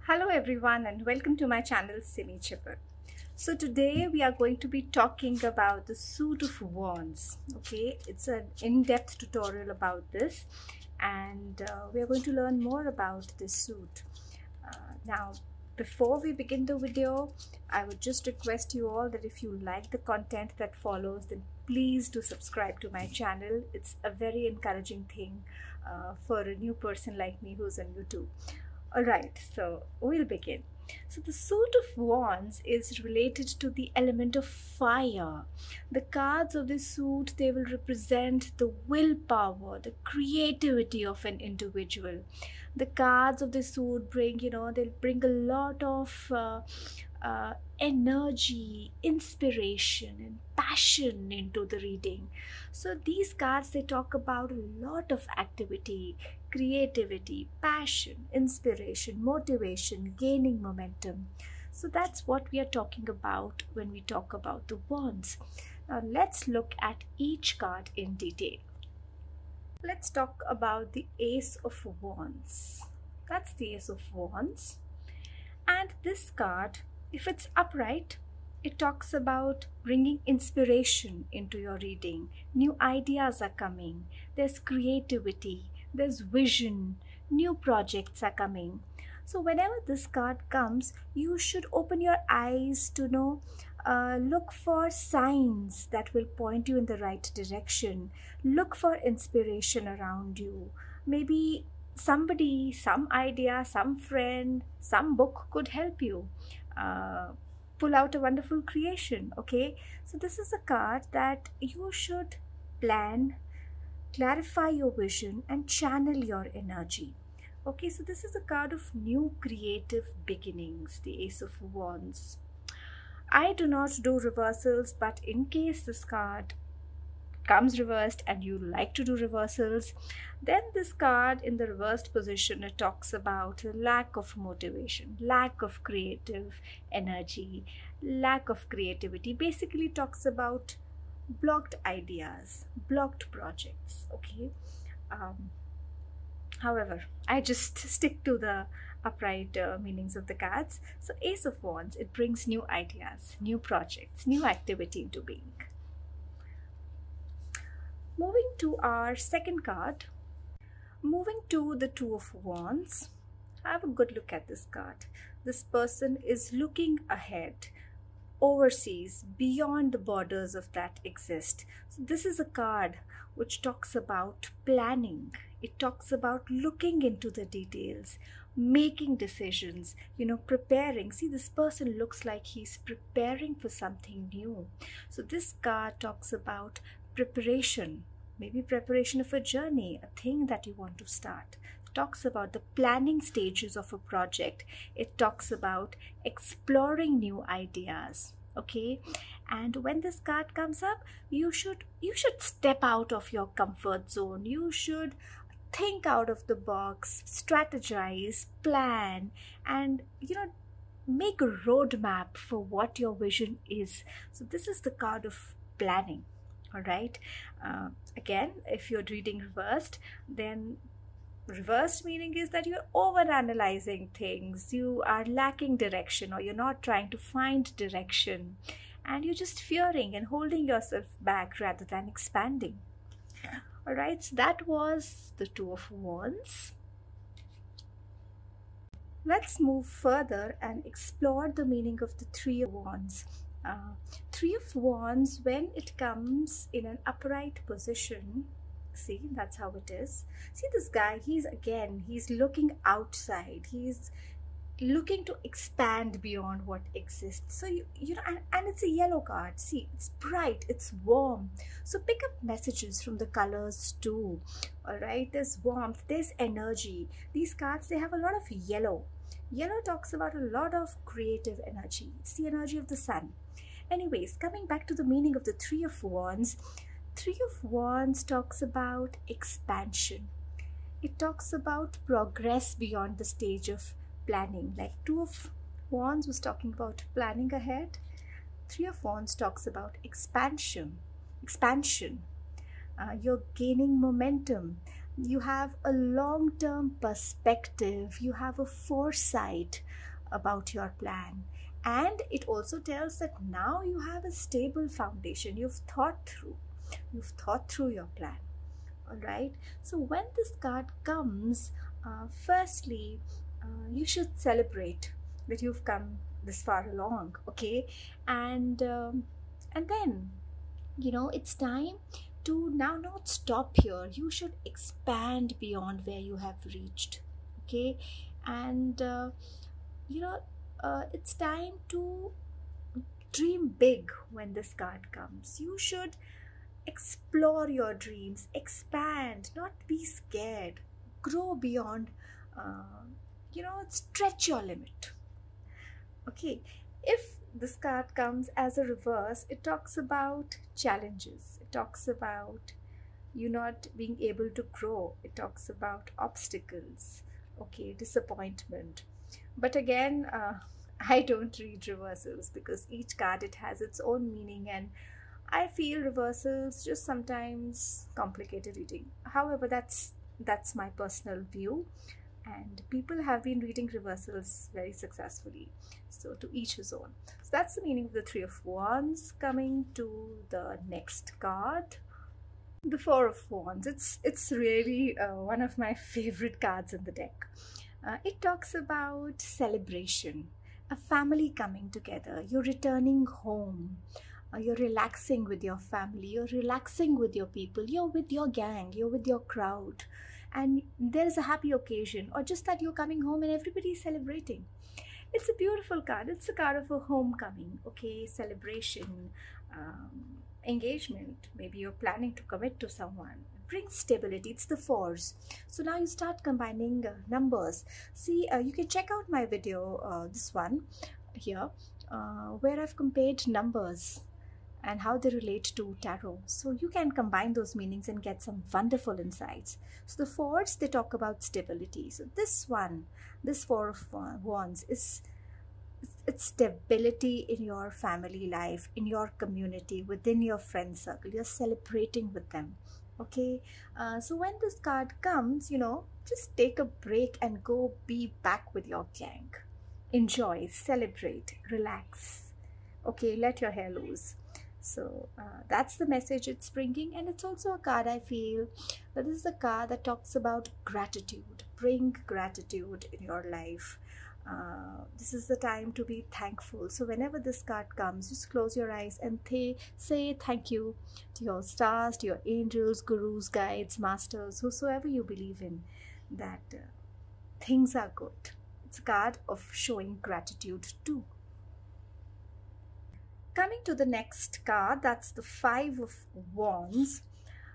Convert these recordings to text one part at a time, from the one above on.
Hello everyone and welcome to my channel Simi Chipper. So today we are going to be talking about the suit of wands. Okay, it's an in-depth tutorial about this and we are going to learn more about this suit. Now before we begin the video, I would just request you all that if you like the content that follows, then please do subscribe to my channel. It's a very encouraging thing for a new person like me who's on YouTube. Alright, so we'll begin. So the suit of wands is related to the element of fire. The cards of this suit, they will represent the willpower, the creativity of an individual. The cards of the suit bring, they'll bring a lot of energy, inspiration and passion into the reading. So these cards, they talk about a lot of activity, creativity, passion, inspiration, motivation, gaining momentum. So that's what we are talking about when we talk about the wands. Now let's look at each card in detail. Let's talk about the Ace of Wands. That's the Ace of Wands. And this card, if it's upright, it talks about bringing inspiration into your reading. New ideas are coming. There's creativity. There's vision. New projects are coming. So whenever this card comes, you should open your eyes to look for signs that will point you in the right direction. Look for inspiration around you. Maybe somebody, some idea, some friend, some book could help you pull out a wonderful creation. Okay, so this is a card that you should plan, clarify your vision and channel your energy. Okay, so this is a card of new creative beginnings, the Ace of Wands. I do not do reversals, but in case this card comes reversed and you like to do reversals, then this card in the reversed position, it talks about lack of motivation, lack of creative energy, lack of creativity. Basically talks about blocked ideas, blocked projects. Okay, however, I just stick to the upright meanings of the cards. So Ace of Wands, it brings new ideas, new projects, new activity into being. Moving to our second card, moving to the Two of Wands. Have a good look at this card. This person is looking ahead, overseas, beyond the borders of that exist. So this is a card which talks about planning. It talks about looking into the details, making decisions, preparing. See, this person looks like he's preparing for something new. So this card talks about preparation, maybe preparation of a journey, a thing that you want to start. It talks about the planning stages of a project. It talks about exploring new ideas. Okay, and when this card comes up, you should step out of your comfort zone. You should think out of the box, strategize, plan, and make a roadmap for what your vision is. So this is the card of planning. All right, again, if you're reading reversed, then reversed meaning is that you're over analyzing things, you are lacking direction, or you're not trying to find direction, and you're just fearing and holding yourself back rather than expanding. All right, so that was the Two of Wands. Let's move further and explore the meaning of the Three of Wands. Three of Wands, when it comes in an upright position, see, that's how it is. See this guy, he's looking outside. He's looking to expand beyond what exists. So and it's a yellow card. See, it's bright, it's warm. So pick up messages from the colors too. All right, there's warmth, there's energy. These cards, they have a lot of yellow. Yellow talks about a lot of creative energy. It's the energy of the sun. Anyways, coming back to the meaning of the Three of Wands. Three of Wands talks about expansion. It talks about progress beyond the stage of planning. Like Two of Wands was talking about planning ahead. Three of Wands talks about expansion. You're gaining momentum. You have a long-term perspective, you have a foresight about your plan, and it also tells that now you have a stable foundation. You've thought through your plan. All right, so when this card comes, firstly, you should celebrate that you've come this far along, okay? And then, it's time to now not stop here. You should expand beyond where you have reached, okay? And it's time to dream big. When this card comes, you should explore your dreams, expand, not be scared, grow beyond, stretch your limit. Okay, if this card comes as a reverse, it talks about challenges, it talks about you not being able to grow, it talks about obstacles, okay, disappointment. But again, I don't read reversals because each card, it has its own meaning, and I feel reversals just sometimes complicated reading. However, that's my personal view, and people have been reading reversals very successfully. So to each his own. So that's the meaning of the Three of Wands. Coming to the next card, the Four of Wands. It's really one of my favorite cards in the deck. It talks about celebration, a family coming together. You're returning home. You're relaxing with your family, you're relaxing with your people, you're with your gang, you're with your crowd, and there is a happy occasion, or just that you're coming home and everybody's celebrating. It's a beautiful card. It's a card of a homecoming, okay, celebration, engagement. Maybe you're planning to commit to someone. It brings stability. It's the fours. So now you start combining numbers. See, you can check out my video, this one here, where I've compared numbers and how they relate to tarot. So you can combine those meanings and get some wonderful insights. So the fours, they talk about stability. So this one, this Four of Wands, it's stability in your family life, in your community, within your friend circle. You're celebrating with them, okay? So when this card comes, just take a break and go be back with your gang. Enjoy, celebrate, relax, okay? Let your hair loose. So that's the message it's bringing. And it's also a card, I feel that this is a card that talks about gratitude. Bring gratitude in your life. This is the time to be thankful. So whenever this card comes, just close your eyes and say thank you to your stars, to your angels, gurus, guides, masters, whosoever you believe in, that things are good. It's a card of showing gratitude too. Coming to the next card, that's the Five of Wands.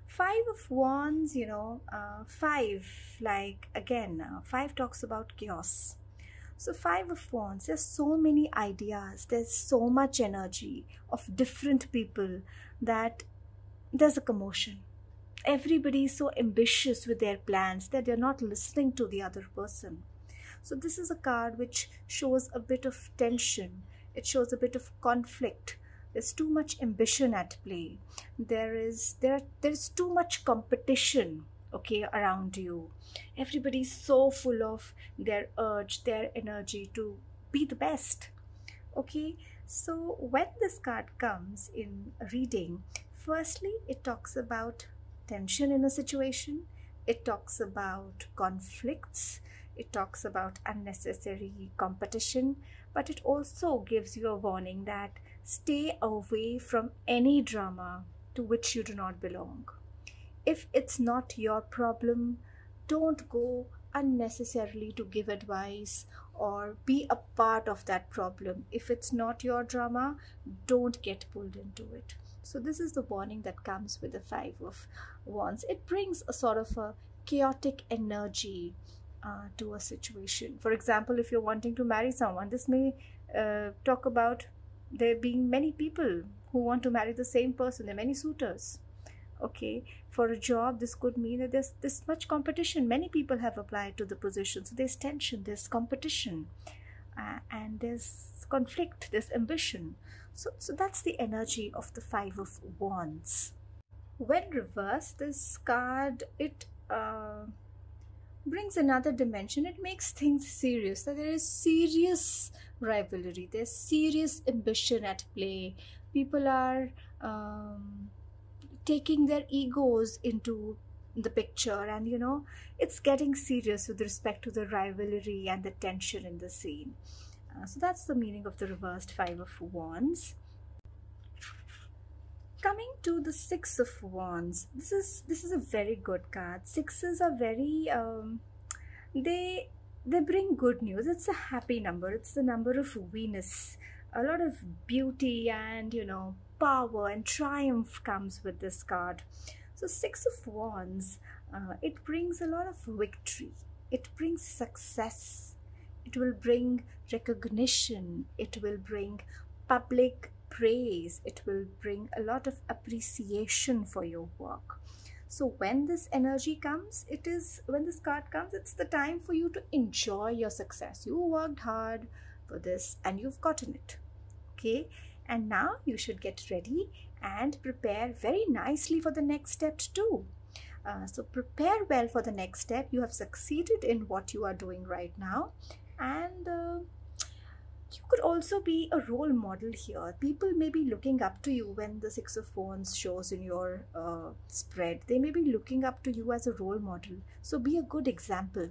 Five of Wands, five, like again, five talks about chaos. So Five of Wands, there's so many ideas, there's so much energy of different people that there's a commotion. Everybody is so ambitious with their plans that they're not listening to the other person. So this is a card which shows a bit of tension. It shows a bit of conflict. There's too much ambition at play. There's too much competition, okay, around you. Everybody's so full of their urge, their energy to be the best, okay? So when this card comes in reading, firstly, it talks about tension in a situation. It talks about conflicts. It talks about unnecessary competition, but it also gives you a warning that stay away from any drama to which you do not belong. If it's not your problem, don't go unnecessarily to give advice or be a part of that problem. If it's not your drama, don't get pulled into it. So this is the warning that comes with the Five of Wands. It brings a sort of a chaotic energy to a situation. For example, if you're wanting to marry someone, this may talk about there being many people who want to marry the same person. There are many suitors. Okay, for a job, this could mean that there's this much competition. Many people have applied to the position, so there's tension, there's competition, and there's conflict, there's ambition. So that's the energy of the Five of Wands. When reversed, this card, it brings another dimension. It makes things serious, that there is serious rivalry, there's serious ambition at play. People are taking their egos into the picture, and it's getting serious with respect to the rivalry and the tension in the scene. So that's the meaning of the reversed Five of Wands. Coming to the Six of Wands, this is a very good card. Sixes are very they bring good news. It's a happy number. It's the number of Venus. A lot of beauty and power and triumph comes with this card. So Six of Wands, it brings a lot of victory. It brings success. It will bring recognition. It will bring public praise. It will bring a lot of appreciation for your work. So when this energy comes, when this card comes, it's the time for you to enjoy your success. You worked hard for this and you've gotten it. Okay, and now you should get ready and prepare very nicely for the next step too. So prepare well for the next step. You have succeeded in what you are doing right now, and you could also be a role model here. People may be looking up to you when the Six of Wands shows in your spread. They may be looking up to you as a role model. So be a good example.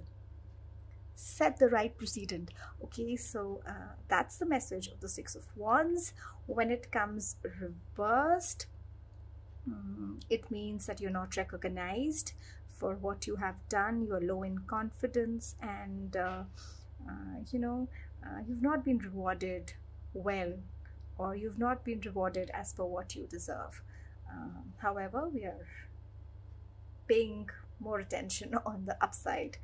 Set the right precedent. Okay, so that's the message of the Six of Wands. When it comes reversed, it means that you're not recognized for what you have done. You're low in confidence, and you've not been rewarded well, or you've not been rewarded as per what you deserve. However, we are paying more attention on the upside,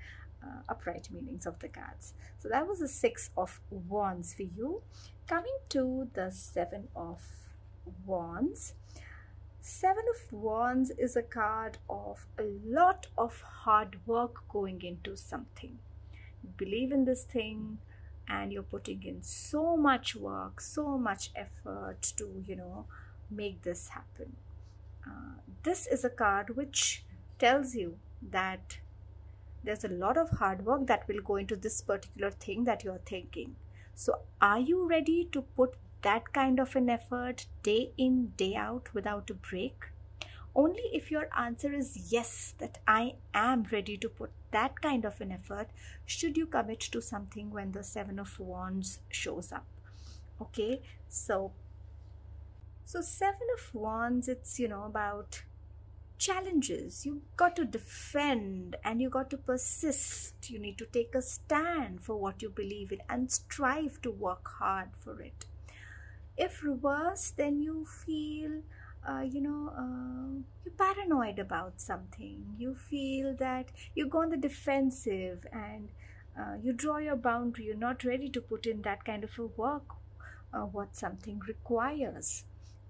upright meanings of the cards. So that was the Six of Wands for you. Coming to the Seven of Wands. Seven of Wands is a card of a lot of hard work going into something. You believe in this thing and you're putting in so much work, so much effort to make this happen. This is a card which tells you that there's a lot of hard work that will go into this particular thing that you're thinking. So are you ready to put that kind of an effort day in, day out without a break? Only if your answer is yes, that I am ready to put that kind of an effort, should you commit to something when the Seven of Wands shows up. Okay, so Seven of Wands, it's about challenges. You got to defend and you got to persist. You need to take a stand for what you believe in and strive to work hard for it. If reversed, then you feel you're paranoid about something. You feel that you go on the defensive and you draw your boundary. You're not ready to put in that kind of a work what something requires.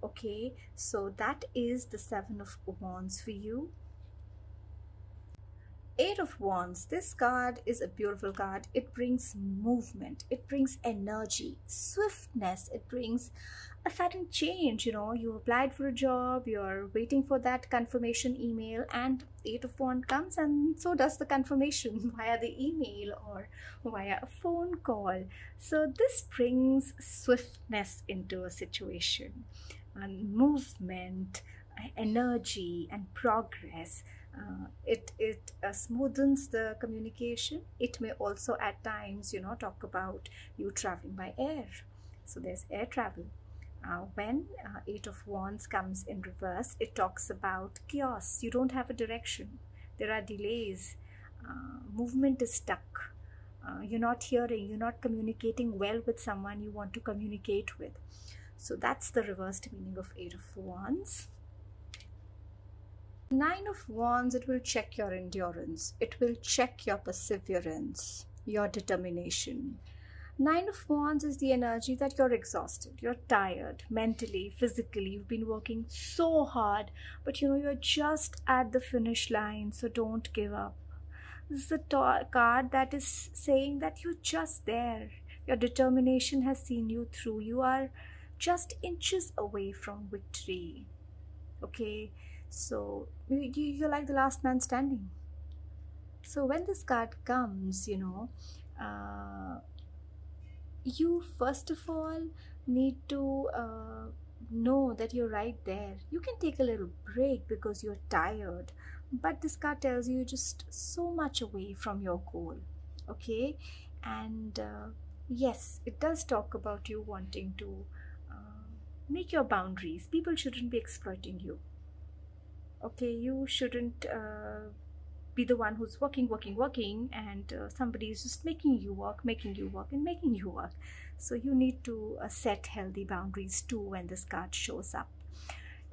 Okay, so that is the Seven of Wands for you. Eight of Wands, this card is a beautiful card. It brings movement, it brings energy, swiftness, it brings a sudden change. You applied for a job, you're waiting for that confirmation email, and Eight of Wands comes, and so does the confirmation via the email or via a phone call. So this brings swiftness into a situation, and movement, energy, and progress. It smoothens the communication. It may also at times talk about you traveling by air. So there's air travel. When Eight of Wands comes in reverse, it talks about chaos. You don't have a direction. There are delays. Movement is stuck. You're not hearing. You're not communicating well with someone you want to communicate with. So that's the reversed meaning of Eight of Wands. Nine of Wands, it will check your endurance. It will check your perseverance, your determination. Nine of Wands is the energy that you're exhausted, you're tired, mentally, physically, you've been working so hard, but you're just at the finish line, so don't give up. This is a card that is saying that you're just there. Your determination has seen you through. You are just inches away from victory. Okay, so you're like the last man standing. So when this card comes, you first of all need to know that you're right there. You can take a little break because you're tired, but this card tells you just so much away from your goal. Okay, and yes, it does talk about you wanting to make your boundaries. People shouldn't be exploiting you. Okay, you shouldn't be the one who's working, and somebody is just making you work, and making you work. So you need to set healthy boundaries too when this card shows up.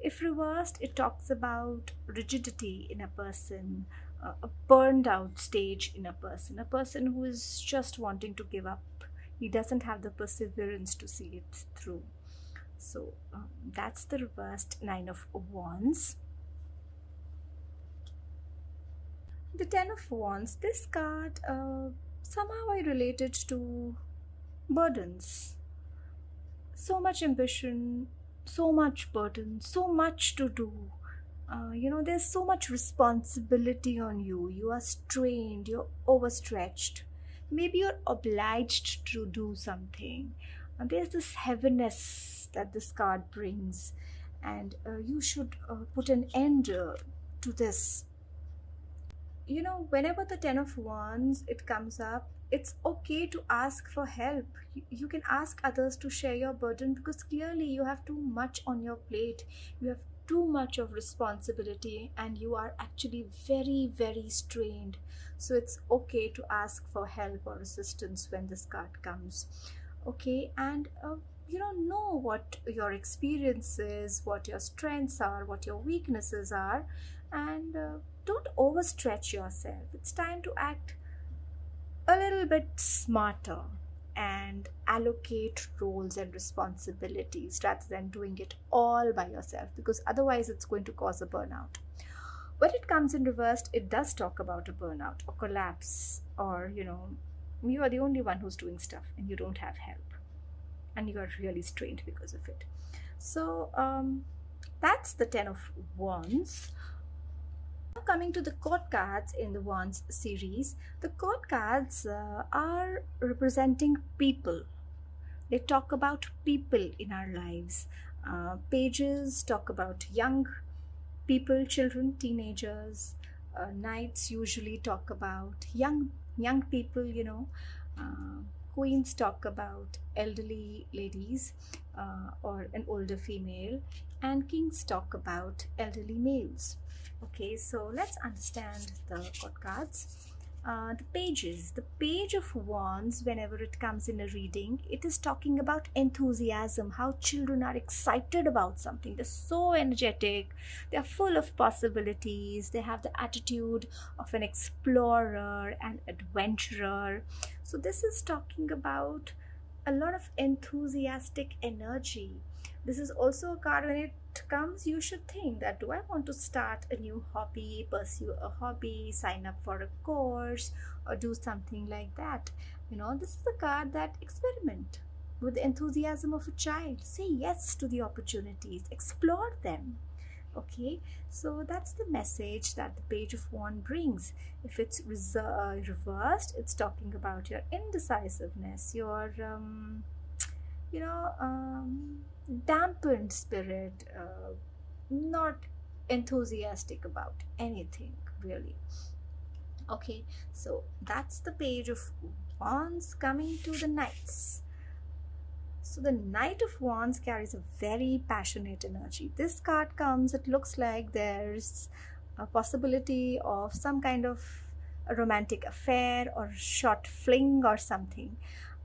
If reversed, it talks about rigidity in a person, a burned out stage in a person who is just wanting to give up. He doesn't have the perseverance to see it through. So that's the reversed Nine of Wands. The Ten of Wands, this card, somehow I relate it to burdens. So much ambition, so much burden, so much to do. There's so much responsibility on you. You are strained, you're overstretched. Maybe you're obliged to do something. There's this heaviness that this card brings, and you should put an end to this. Whenever the Ten of Wands it comes up, it's okay to ask for help. You can ask others to share your burden, because clearly you have too much on your plate. You have too much of responsibility, and you are actually very, very strained. So it's okay to ask for help or assistance when this card comes. Okay, and know what your experience is, what your strengths are, what your weaknesses are, and don't overstretch yourself. It's time to act a little bit smarter and allocate roles and responsibilities rather than doing it all by yourself, because otherwise it's going to cause a burnout. When it comes in reversed, it does talk about a burnout or collapse, or you are the only one who's doing stuff and you don't have help, and you are really strained because of it. So that's the Ten of Wands. Now coming to the court cards in the Wands series, the court cards are representing people. They talk about people in our lives. Pages talk about young people, children, teenagers. Knights usually talk about young people, Queens talk about elderly ladies or an older female, and kings talk about elderly males. Okay, so let's understand the court cards. The pages, the Page of Wands, whenever it comes in a reading, it is talking about enthusiasm, how children are excited about something. They're so energetic, they're full of possibilities, they have the attitude of an explorer and adventurer. So this is talking about a lot of enthusiastic energy. This is also a card, when it comes, you should think that, do I want to start a new hobby, pursue a hobby, sign up for a course, or do something like that? This is a card that experiment with the enthusiasm of a child. Say yes to the opportunities, explore them. Okay, so that's the message that the Page of Wands brings. If it's reversed, it's talking about your indecisiveness, your dampened spirit, not enthusiastic about anything really. Okay, so that's the Page of Wands. Coming to the Knights. So the Knight of Wands carries a very passionate energy. This card comes, it looks like there's a possibility of some kind of a romantic affair or short fling or something.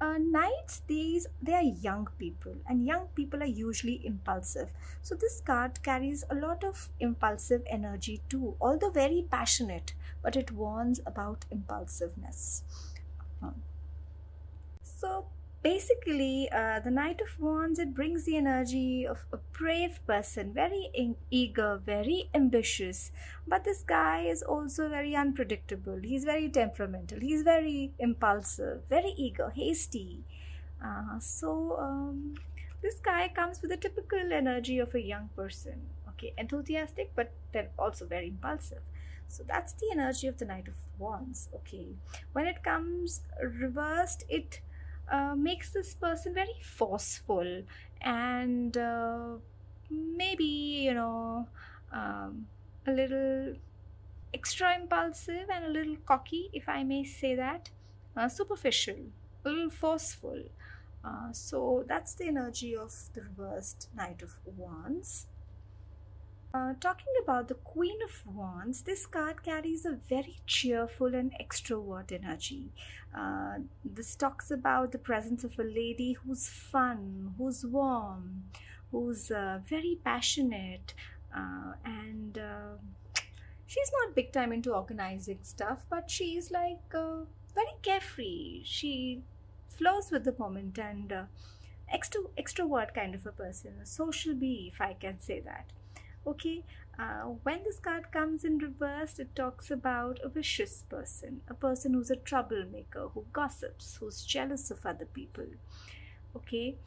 Knights, they are young people, and young people are usually impulsive. So this card carries a lot of impulsive energy too, although very passionate, but it warns about impulsiveness. So basically, the Knight of Wands, it brings the energy of a brave person, very eager, very ambitious. But this guy is also very unpredictable. He's very temperamental. He's very impulsive, very eager, hasty. This guy comes with the typical energy of a young person. Okay, enthusiastic, but then also very impulsive. So that's the energy of the Knight of Wands. Okay, when it comes reversed, it makes this person very forceful and maybe, you know, a little extra impulsive and a little cocky, if I may say that, superficial, a little forceful. So that's the energy of the reversed Knight of Wands. Talking about the Queen of Wands, this card carries a very cheerful and extrovert energy. This talks about the presence of a lady who's fun, who's warm, who's very passionate, and she's not big time into organizing stuff, but she's like very carefree. She flows with the moment and extrovert kind of a person, a social bee, if I can say that. Okay, when this card comes in reversed, it talks about a vicious person, a person who's a troublemaker, who gossips, who's jealous of other people. Okay,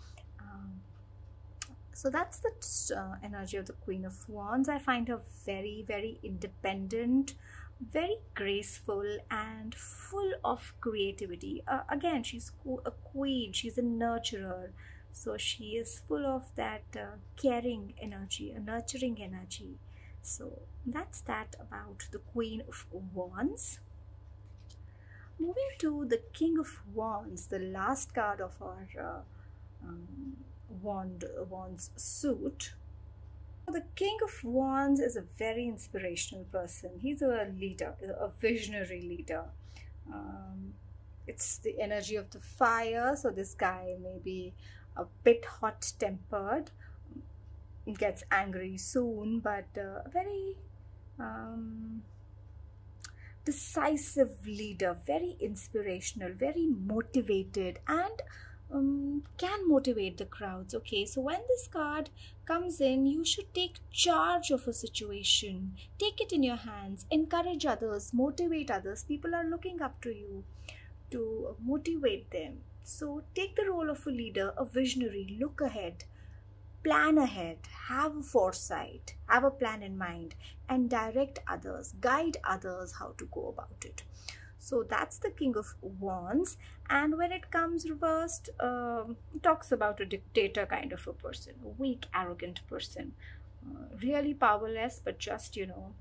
so that's the energy of the Queen of Wands. I find her very, very independent, very graceful, and full of creativity. Again, she's a queen, she's a nurturer. So she is full of that caring energy, a nurturing energy. So that's that about the Queen of Wands. Moving to the King of Wands, the last card of our Wands suit. The King of Wands is a very inspirational person. He's a leader, a visionary leader. It's the energy of the fire. So this guy may be a bit hot-tempered, gets angry soon, but a very decisive leader, very inspirational, very motivated, and can motivate the crowds. Okay, so when this card comes in, you should take charge of a situation, take it in your hands, encourage others, motivate others. People are looking up to you to motivate them. So take the role of a leader, a visionary, look ahead, plan ahead, have a foresight, have a plan in mind, and direct others, guide others how to go about it. So that's the King of Wands. And when it comes reversed, it talks about a dictator kind of a person, a weak, arrogant person, really powerless, but just, you know,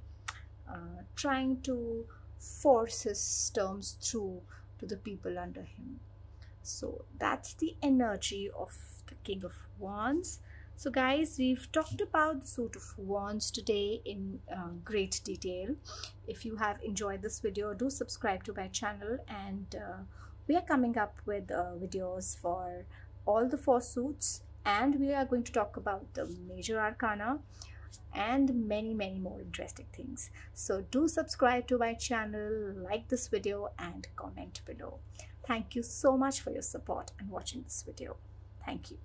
trying to force his terms through to the people under him. So that's the energy of the King of Wands. So guys, we've talked about the suit of Wands today in great detail. If you have enjoyed this video, do subscribe to my channel, and we are coming up with videos for all the 4 suits, and we are going to talk about the major arcana and many more interesting things. So do subscribe to my channel, like this video, and comment below. Thank you so much for your support and watching this video. Thank you.